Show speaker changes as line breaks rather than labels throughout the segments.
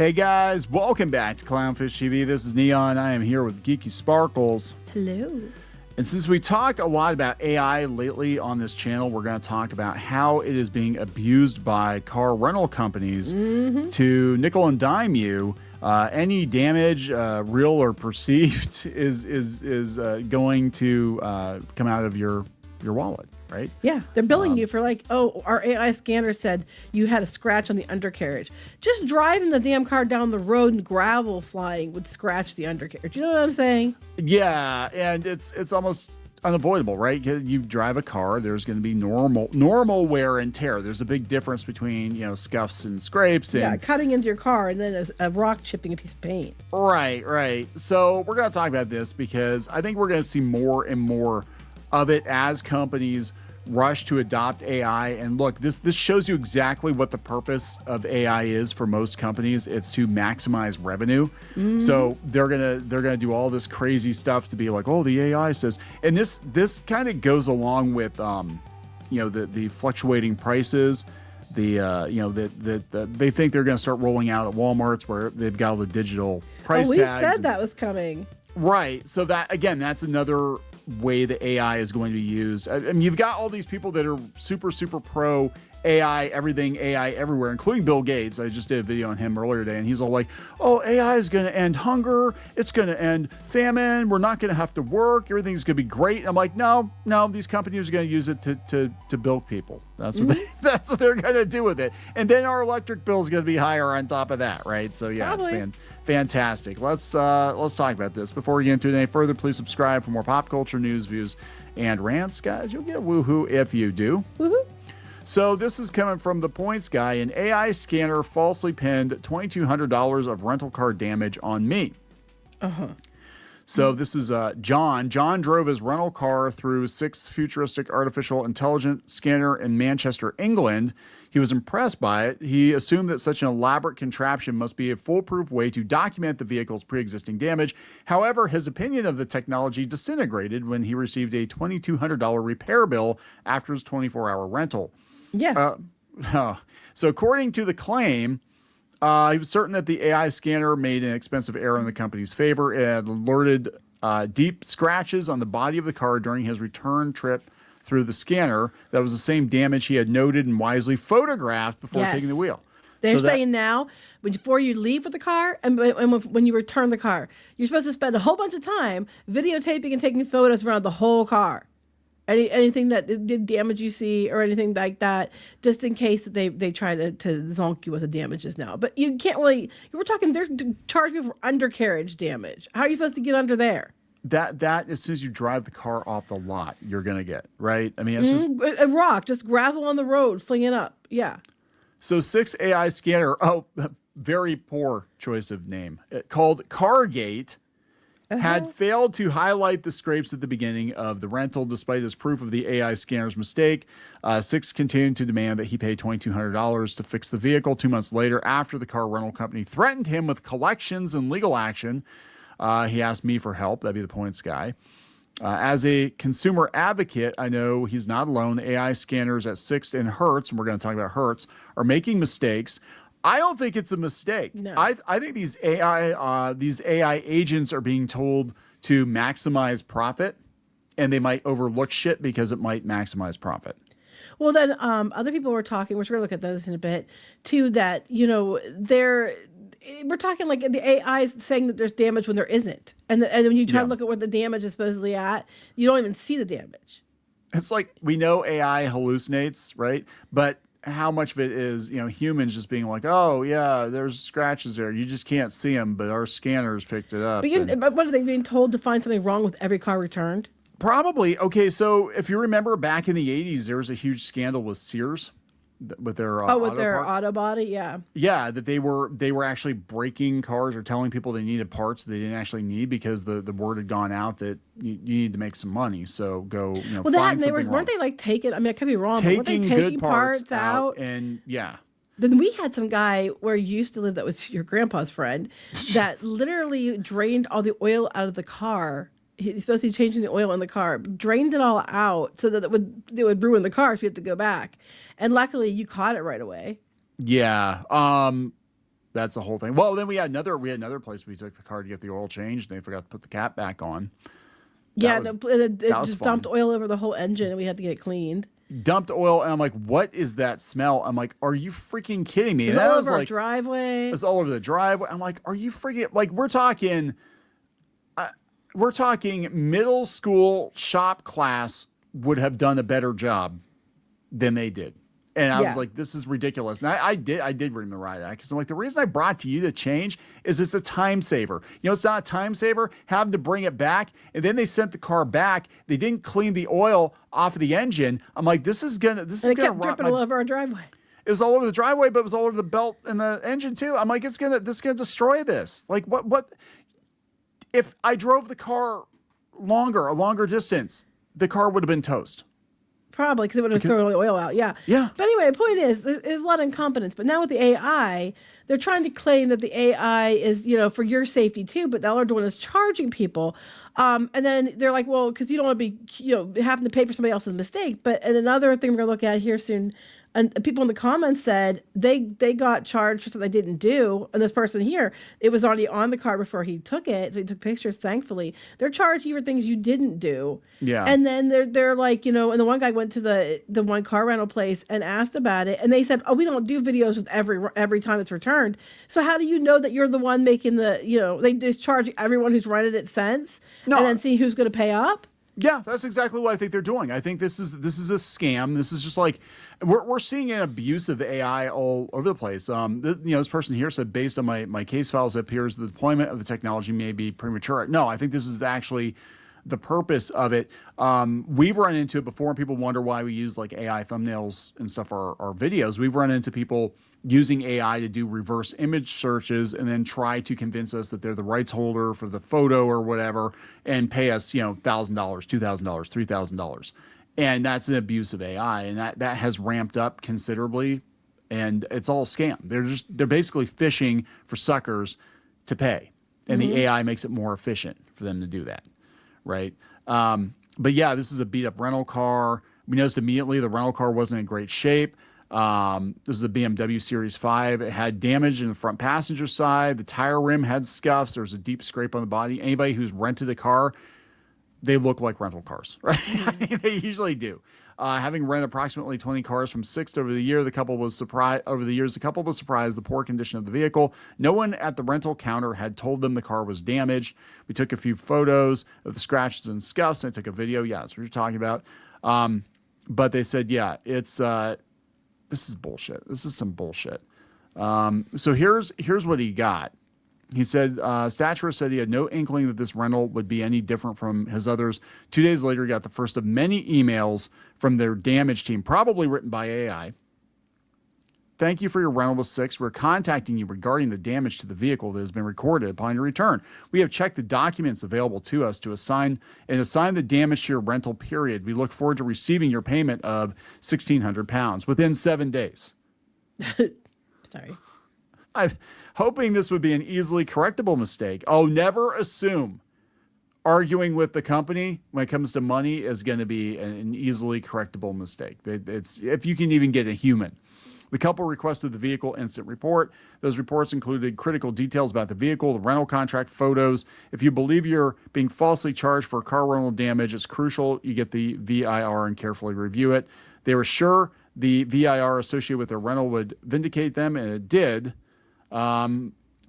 Hey guys, welcome back to Clownfish TV. This is Kneon. I am here with Geeky Sparkles.
Hello.
And since we talk a lot about AI lately on this channel, we're going to talk about how it is being abused by car rental companies to nickel and dime you. Any damage, real or perceived, is going to come out of your wallet, right?
Yeah, they're billing you for like, oh, our AI scanner said you had a scratch on the undercarriage. Just driving the damn car down the road and gravel flying would scratch the undercarriage. You know what I'm saying?
Yeah, and it's almost unavoidable, right? You drive a car, there's going to be normal wear and tear. There's a big difference between, scuffs and scrapes. And,
yeah, cutting into your car and then a rock chipping a piece of paint.
Right. So we're going to talk about this because I think we're going to see more and more of it as companies rush to adopt AI. And look, this shows you exactly what the purpose of AI is for most companies. It's to maximize revenue. So they're gonna do all this crazy stuff to be like, oh, the AI says, and this kind of goes along with the fluctuating prices. They think they're going to start rolling out at Walmart's where they've got all the digital price
tags.
We
said that was coming.
Right. So that's another way the AI is going to be used. I mean, you've got all these people that are super pro AI, everything AI everywhere, including Bill Gates. I just did a video on him earlier today, and he's all like, oh, AI is going to end hunger. It's going to end famine. We're not going to have to work. Everything's going to be great. And I'm like, no, these companies are going to use it to bilk people. That's what they're going to do with it. And then our electric bill is going to be higher on top of that, right? So yeah,
Probably.
It's fantastic. Let's talk about this. Before we get into it any further, please subscribe for more pop culture news, views, and rants, guys. You'll get woohoo if you do.
Woohoo.
So this is coming from The Points Guy. An AI scanner falsely pinned $2,200 of rental car damage on me. So this is John. John drove his rental car through 6 futuristic artificial intelligence scanner in Manchester, England. He was impressed by it. He assumed that such an elaborate contraption must be a foolproof way to document the vehicle's pre-existing damage. However, his opinion of the technology disintegrated when he received a $2,200 repair bill after his 24-hour rental.
Yeah.
So according to the claim, he was certain that the AI scanner made an expensive error in the company's favor. It had alerted deep scratches on the body of the car during his return trip through the scanner. That was the same damage he had noted and wisely photographed before taking the wheel.
They're saying now, before you leave with the car and when you return the car, you're supposed to spend a whole bunch of time videotaping and taking photos around the whole car. Anything that did damage you see or anything like that, just in case that they try to zonk you with the damages now. But you can't really, we're talking, they're charging you for undercarriage damage. How are you supposed to get under there?
That as soon as you drive the car off the lot, you're going to get, right? I mean, it's just
a rock, just gravel on the road, fling it up. Yeah.
So 6 AI scanner, very poor choice of name, called Cargate, had failed to highlight the scrapes at the beginning of the rental, despite his proof of the AI scanner's mistake. 6 continued to demand that he pay $2,200 to fix the vehicle. 2 months later, after the car rental company threatened him with collections and legal action, he asked me for help. That'd be the Points Guy. As a consumer advocate, I know he's not alone. AI scanners at Sixt and Hertz, and we're going to talk about Hertz, are making mistakes. I don't think it's a mistake.
No.
I think these AI agents are being told to maximize profit, and they might overlook shit because it might maximize profit.
Well, then other people were talking, we're going to look at those in a bit, too, that, we're talking like the AI is saying that there's damage when there isn't. And when you try to look at what the damage is supposedly at, you don't even see the damage.
It's like we know AI hallucinates, right? But how much of it is, humans just being like, oh, yeah, there's scratches there. You just can't see them, but our scanners picked it up.
But what are they being told to find something wrong with every car returned?
Probably. Okay, so if you remember back in the 80s, there was a huge scandal with Sears with their
auto body,
yeah, that they were actually breaking cars or telling people they needed parts they didn't actually need because the word had gone out that you need to make some money, so go
well, that and weren't they like taking, I mean, I could be wrong, but weren't they taking parts out
and
then we had some guy where you used to live that was your grandpa's friend that literally drained all the oil out of the car. He's supposed to be changing the oil in the car, drained it all out so that it would ruin the car if you have to go back. And luckily you caught it right away.
Yeah. That's the whole thing. Well, then we had another place we took the car to get the oil changed, and they forgot to put the cap back on.
Yeah, it
was
just
fun.
dumped oil over the whole engine, and we had to get it cleaned.
Dumped oil, and I'm like, what is that smell? I'm like, are you freaking kidding me?
It was
And
all
that was
over our
like,
driveway.
it was all over the driveway. I'm like, are you freaking, like, we're talking middle school shop class would have done a better job than they did. And I was like, this is ridiculous. And I did bring the riot act because I'm like, the reason I brought to you to change is it's a time saver. You know, it's not a time saver having to bring it back. And then they sent the car back. They didn't clean the oil off of the engine. I'm like, this is gonna
kept dripping all over our driveway.
It was all over the driveway, but it was all over the belt and the engine too. I'm like, this is gonna destroy this. Like, what if I drove the car a longer distance, the car would have been toast.
Probably because it would have thrown the oil out. Yeah.
Yeah.
But anyway, the point is, there's a lot of incompetence. But now with the AI, they're trying to claim that the AI is, for your safety too. But now they're doing is charging people. And then they're like, well, because you don't want to be, having to pay for somebody else's mistake. And another thing we're going to look at here soon, and people in the comments said they got charged for something they didn't do. And this person here, it was already on the car before he took it. So he took pictures, thankfully. They're charging you for things you didn't do.
Yeah.
And then they're like, and the one guy went to the one car rental place and asked about it. And they said, oh, we don't do videos with every time it's returned. So how do you know that you're the one making they just charge everyone who's rented it since and then see who's going to pay up?
Yeah, that's exactly what I think they're doing. I think this is a scam. This is just like we're seeing an abuse of AI all over the place. This person here said, based on my case files, it appears the deployment of the technology may be premature. No, I think this is actually the purpose of it. We've run into it before, and people wonder why we use like AI thumbnails and stuff for our videos. We've run into people using AI to do reverse image searches and then try to convince us that they're the rights holder for the photo or whatever and pay us, $1,000, $2,000, $3,000. And that's an abuse of AI. And that has ramped up considerably. And it's all a scam. They're basically fishing for suckers to pay. And the AI makes it more efficient for them to do that. Right. But yeah, this is a beat up rental car. We noticed immediately the rental car wasn't in great shape. This is a BMW Series 5. It had damage in the front passenger side. The tire rim had scuffs. There was a deep scrape on the body. Anybody who's rented a car, they look like rental cars, right? They usually do. Having rented approximately 20 cars from Sixt over the year, the couple was surprised the poor condition of the vehicle. No one at the rental counter had told them the car was damaged. We took a few photos of the scratches and scuffs, and I took a video. Yeah, that's what you're talking about. But they said, yeah, this is bullshit. This is some bullshit. So here's what he got. He said, Statuer said he had no inkling that this rental would be any different from his others. 2 days later, he got the first of many emails from their damage team, probably written by AI. Thank you for your rental with Sixt. We're contacting you regarding the damage to the vehicle that has been recorded upon your return. We have checked the documents available to us to assign the damage to your rental period. We look forward to receiving your payment of £1,600 within 7 days.
Sorry.
I'm hoping this would be an easily correctable mistake. Oh, never assume arguing with the company when it comes to money is going to be an easily correctable mistake. It's if you can even get a human. The couple requested the vehicle instant report. Those reports included critical details about the vehicle, the rental contract, photos. If you believe you're being falsely charged for car rental damage, it's crucial you get the VIR and carefully review it. They were sure the VIR associated with their rental would vindicate them, and it did.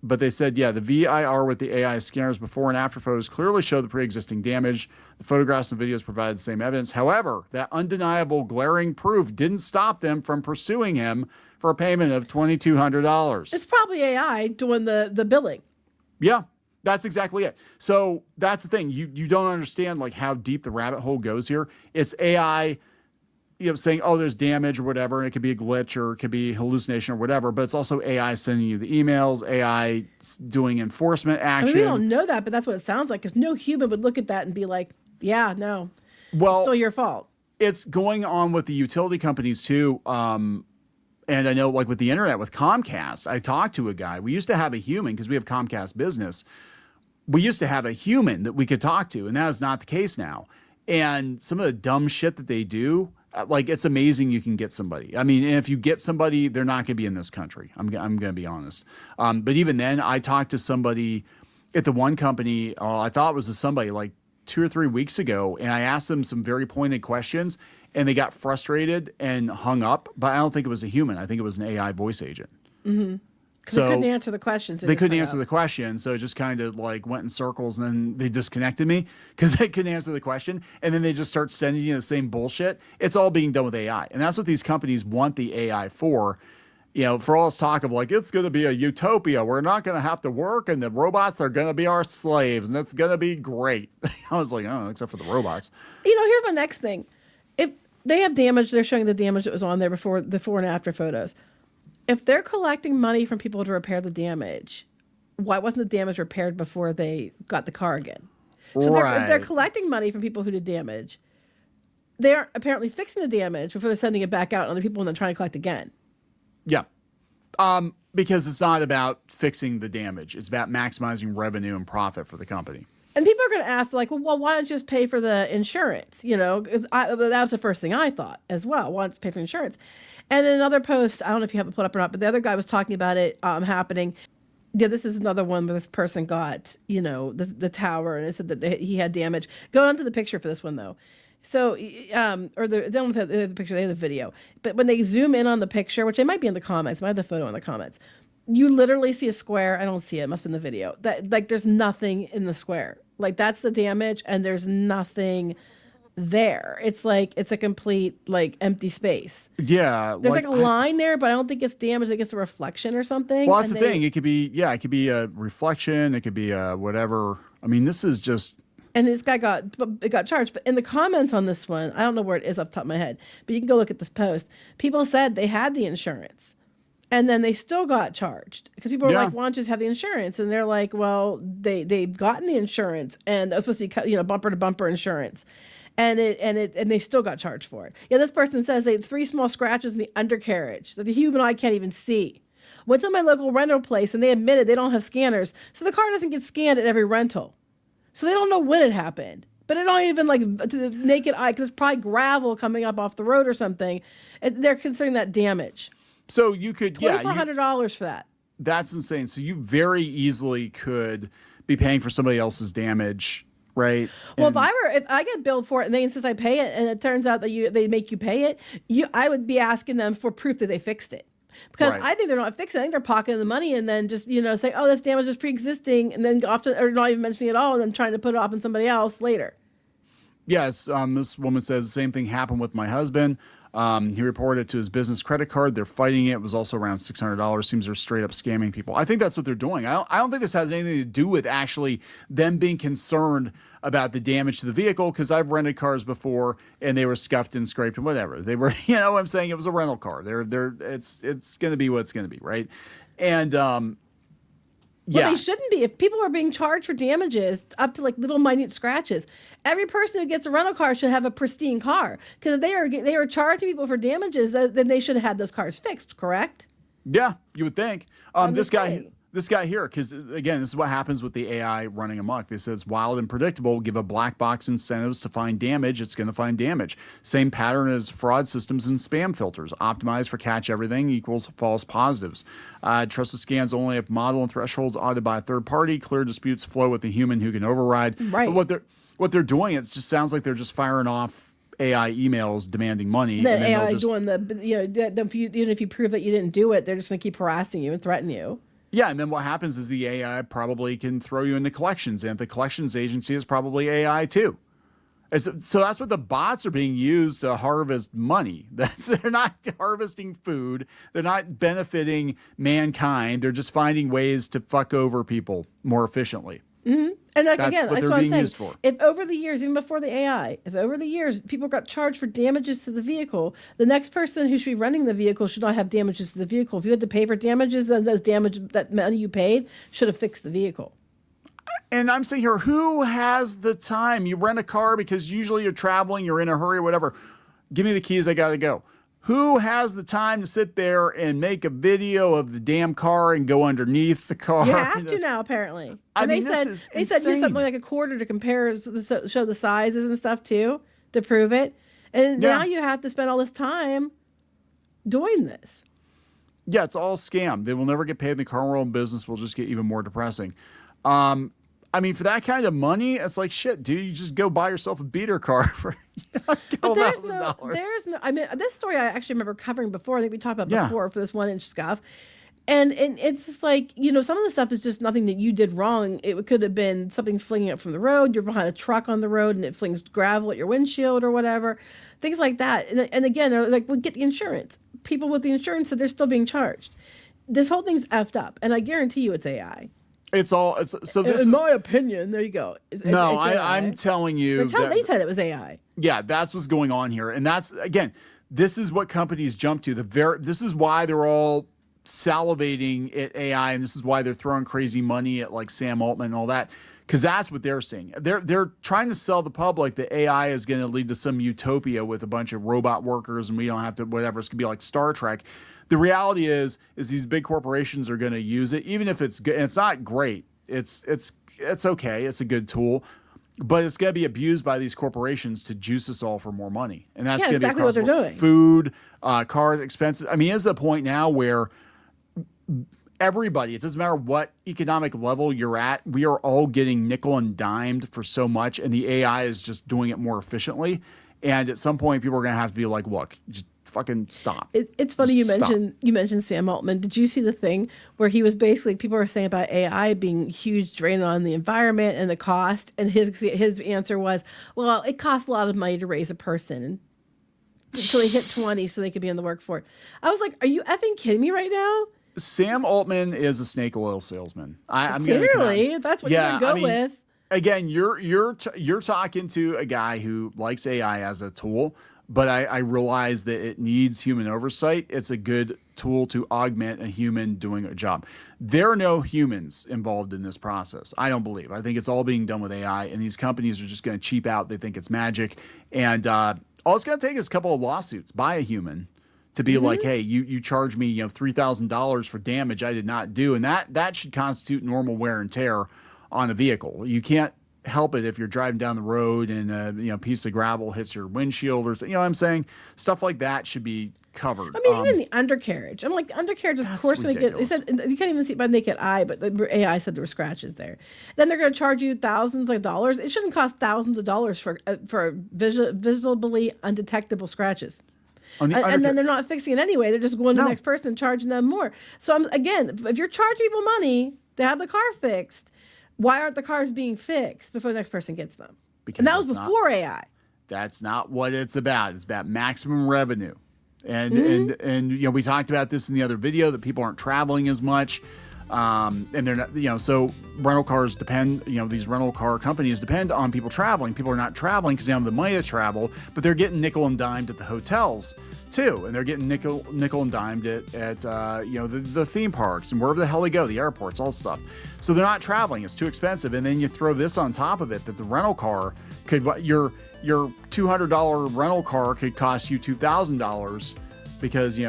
But they said, yeah, the VIR with the AI scanners before and after photos clearly show the pre-existing damage. The photographs and videos provided the same evidence. However, that undeniable glaring proof didn't stop them from pursuing him for a payment of $2,200.
It's probably AI doing the billing.
Yeah, that's exactly it. So that's the thing. You don't understand like how deep the rabbit hole goes here. It's AI saying, oh, there's damage or whatever. It could be a glitch or it could be hallucination or whatever, but it's also AI sending you the emails, AI doing enforcement action.
I mean, we don't know that, but that's what it sounds like, because no human would look at that and be like, yeah, no,
well,
it's still your fault.
It's going on with the utility companies too. And I know like with the internet, with Comcast, I talked to a guy. We used to have a human because we have Comcast Business. We used to have a human that we could talk to, and that is not the case now. And some of the dumb shit that they do, Like, it's amazing you can get somebody. I mean, and if you get somebody, they're not going to be in this country. I'm going to be honest. But even then, I talked to somebody at the one company, I thought it was somebody like 2 or 3 weeks ago, and I asked them some very pointed questions, and they got frustrated and hung up. But I don't think it was a human. I think it was an AI voice agent.
Mm-hmm. So they couldn't answer the questions.
They couldn't answer the question, so it just kind of like went in circles, and then they disconnected me because they couldn't answer the question, and then they just start sending you the same bullshit. It's all being done with AI, and that's what these companies want the AI for. You know, for all this talk of like, it's going to be a utopia. We're not going to have to work, and the robots are going to be our slaves, and it's going to be great. I was like, oh, except for the robots.
You know, here's my next thing. If they have damage, they're showing the damage that was on there before and after photos. If they're collecting money from people to repair the damage, why wasn't the damage repaired before they got the car again? So if they're collecting money from people who did damage, they aren't apparently fixing the damage before they're sending it back out on other people and then trying to collect again.
Yeah. Because it's not about fixing the damage. It's about maximizing revenue and profit for the company. And
people are going to ask, like, well, why don't you just pay for the insurance? You know, that was the first thing I thought as well. Why don't you pay for insurance? And then another post, I don't know if you have it put up or not, but the other guy was talking about it happening. Yeah, this is another one where this person got, you know, the tower, and it said that he had damage. Go on to the picture for this one, though. So, or they don't have the picture, they have the video. But when they zoom in on the picture, which they might be in the comments, might have the photo in the comments, you literally see a square. I don't see it. It must be in the video. That, like, there's nothing in the square. Like, that's the damage, and there's nothing there. It's like, it's a complete, like, empty space.
Yeah.
There's like a line there, but I don't think it's damaged. I think it's a reflection or something.
Well, that's the thing. It could be, it could be a reflection. It could be a whatever. I mean, this is just...
And this guy got charged. But in the comments on this one, I don't know where it is off the top of my head, but you can go look at this post. People said they had the insurance, and then they still got charged because people were like, "Why don't you just have the insurance?" And they're like, "Well, they've gotten the insurance, and that was supposed to be, you know, bumper to bumper insurance, and they still got charged for it." Yeah, this person says they had 3 small scratches in the undercarriage that the human eye can't even see. Went to my local rental place, and they admitted they don't have scanners, so the car doesn't get scanned at every rental. So they don't know when it happened, but it don't even, like, to the naked eye, because it's probably gravel coming up off the road or something. They're considering that damage.
So you could,
$2,400 for that.
That's insane. So you very easily could be paying for somebody else's damage, right?
Well, if I get billed for it and they insist I pay it, and it turns out that they make you pay it, I would be asking them for proof that they fixed it. Because I think they're not fixing it. I think they're pocketing the money and then just, you know, say, oh, this damage is pre-existing, and then often, or not even mentioning it at all, and then trying to put it off on somebody else later.
Yes, this woman says the same thing happened with my husband. He reported it to his business credit card. They're fighting it. It was also around $600. Seems they're straight up scamming people. I think that's what they're doing. I don't think this has anything to do with actually them being concerned about the damage to the vehicle, because I've rented cars before and they were scuffed and scraped and whatever. They were, you know, I'm saying it was a rental car. It's going to be what it's going to be, right? And
well, they shouldn't be. If people are being charged for damages up to, like, little minute scratches, every person who gets a rental car should have a pristine car, because if they are charging people for damages, then they should have had those cars fixed, correct?
Yeah, you would think. This guy here, because again, this is what happens with the AI running amok. They say it's wild and predictable. Give a black box incentives to find damage, it's going to find damage. Same pattern as fraud systems and spam filters. Optimized for catch everything equals false positives. Trusted scans only if model and thresholds audited by a third party. Clear disputes flow with the human who can override.
Right.
But what they're doing, it just sounds like they're just firing off AI emails demanding money.
The AI doing even if you prove that you didn't do it, they're just going to keep harassing you and threaten you.
Yeah, and then what happens is the AI probably can throw you into collections, and the collections agency is probably AI too. So that's what the bots are being used to harvest money. They're not harvesting food. They're not benefiting mankind. They're just finding ways to fuck over people more efficiently.
Mm-hmm. And
that's what they're being used for.
If over the years, even before the AI, people got charged for damages to the vehicle, the next person who should be running the vehicle should not have damages to the vehicle. If you had to pay for damages, then that money you paid should have fixed the vehicle.
And I'm saying here, who has the time? You rent a car because usually you're traveling, you're in a hurry, whatever. Give me the keys, I gotta go. Who has the time to sit there and make a video of the damn car and go underneath the car?
You have to now, apparently. And they said do something like a quarter to compare, show the sizes and stuff too, to prove it. And
Yeah.
now you have to spend all this time doing this.
Yeah, it's all a scam. They will never get paid. The car world business will just get even more depressing. I mean, for that kind of money, it's like, shit, dude, you just go buy yourself a beater car for
But
$1,000.
there's no, I mean, this story I actually remember covering before. I think we talked about
Yeah.
before for this 1-inch scuff. And it's just like, some of the stuff is just nothing that you did wrong. It could have been something flinging up from the road. You're behind a truck on the road and it flings gravel at your windshield or whatever. Things like that. And again, they're like, well, get the insurance. People with the insurance said they're still being charged. This whole thing's effed up. And I guarantee you it's AI.
So this
In my opinion, there you go. It's AI.
I'm telling you.
They said it was AI.
Yeah, that's what's going on here. And that's, again, this is what companies jump to. This is why they're all salivating at AI, and this is why they're throwing crazy money at like Sam Altman and all that, because that's what they're seeing. They're trying to sell the public that AI is going to lead to some utopia with a bunch of robot workers, and we don't have to, whatever, it's going to be like Star Trek. The reality is these big corporations are going to use it, even if it's good. And it's not great. It's okay. It's a good tool, but it's going to be abused by these corporations to juice us all for more money. And that's going to
exactly
be across
what they're doing.
Food, cars, expenses. I mean, it's a point now where everybody, it doesn't matter what economic level you're at, we are all getting nickel and dimed for so much, and the AI is just doing it more efficiently. And at some point, people are going to have to be like, look, just fucking stop.
It's funny you mentioned Sam Altman. Did you see the thing where he was basically, people were saying about AI being a huge drain on the environment and the cost, and his answer was, well, it costs a lot of money to raise a person until they hit 20 so they could be in the workforce. I was like, are you effing kidding me right now?
Sam Altman is a snake oil salesman. I'm
Clearly, that's what you're gonna go with.
Again, you're talking to a guy who likes AI as a tool, but I realize that it needs human oversight. It's a good tool to augment a human doing a job. There are no humans involved in this process, I don't believe. I think it's all being done with AI, and these companies are just going to cheap out. They think it's magic, and all it's going to take is a couple of lawsuits by a human to be like, hey, you charge me $3,000 for damage I did not do, and that should constitute normal wear and tear on a vehicle. You can't help it if you're driving down the road and a piece of gravel hits your windshield, or what I'm saying, stuff like that should be covered.
I mean, even the undercarriage. I'm like, the undercarriage is of course going to get. They said you can't even see it by naked eye, but the AI said there were scratches there. Then they're going to charge you thousands of dollars. It shouldn't cost thousands of dollars for visibly undetectable scratches. And then they're not fixing it anyway. They're just going to the next person, charging them more. So again, if you're charging people money to have the car fixed, why aren't the cars being fixed before the next person gets them? And that was before AI.
That's not what it's about. It's about maximum revenue. And we talked about this in the other video, that people aren't traveling as much. And they're not, so rental cars depend, these rental car companies depend on people traveling. People are not traveling because they don't have the money to travel, but they're getting nickel and dimed at the hotels too. And they're getting nickel and dimed at the theme parks and wherever the hell they go, the airports, all stuff. So they're not traveling. It's too expensive. And then you throw this on top of it, that the rental car could, your $200 rental car could cost you $2,000 because, you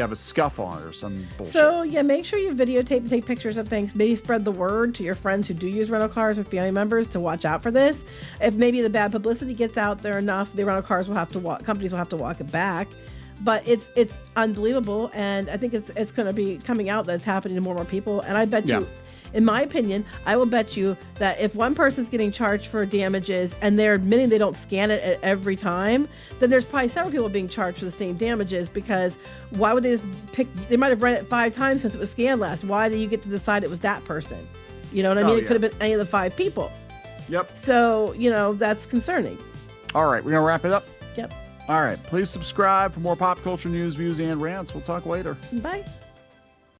have a scuff on it or some bullshit.
So, make sure you videotape and take pictures of things. Maybe spread the word to your friends who do use rental cars and family members to watch out for this. If maybe the bad publicity gets out there enough, the rental cars will have to companies will have to walk it back. But it's unbelievable, and I think it's going to be coming out that it's happening to more and more people. And I bet you, in my opinion, I will bet you that if one person's getting charged for damages and they're admitting they don't scan it at every time, then there's probably several people being charged for the same damages, because why would they just pick? They might have run it 5 times since it was scanned last. Why do you get to decide it was that person? You know what I mean? It could have been any of the 5 people.
Yep.
So, that's concerning.
All right, we're going to wrap it up?
Yep.
All right, please subscribe for more pop culture news, views, and rants. We'll talk later.
Bye.